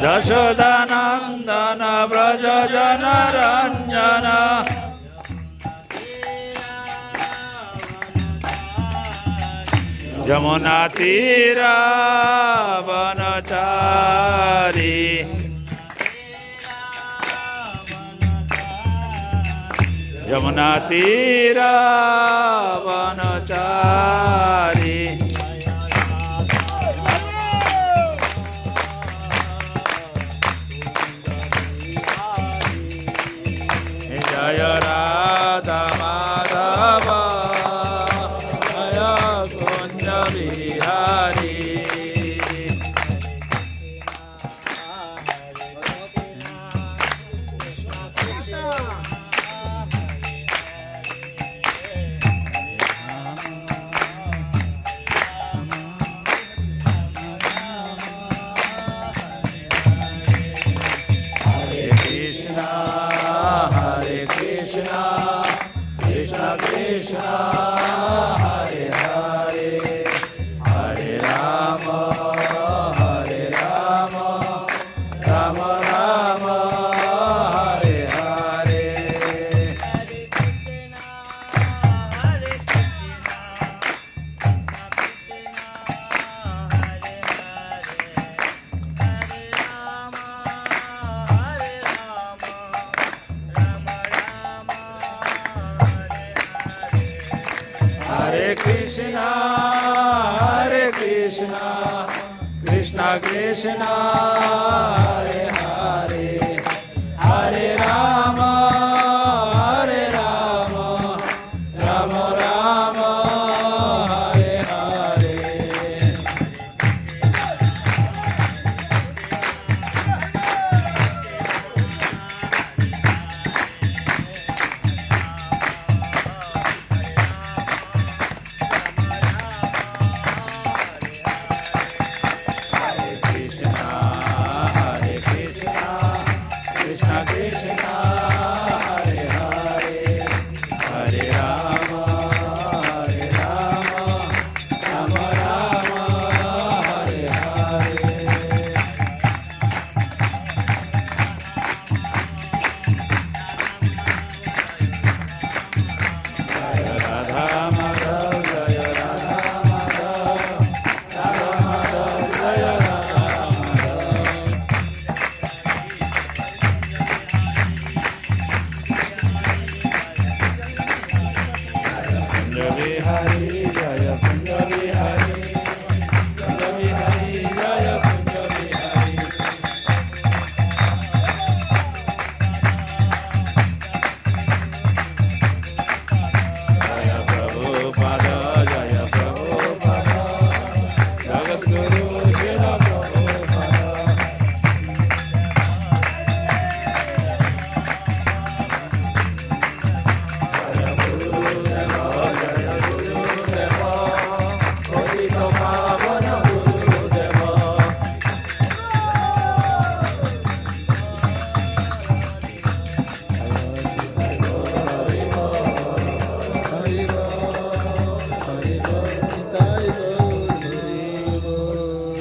Yashodanandan Vraj जनरञ्जन Yamuna Tirah वनचारी Yamuna Tirah वनचारी Jai Radha Madhav Jai Kunj Bihari Hare Krishna, Krishna Krishna, Hare Hare, Hare Rama, Hare Rama, Rama Rama, Hare Hare. Hare Krishna, Hare Krishna, Krishna Krishna, Hare Hare, Hare Rama.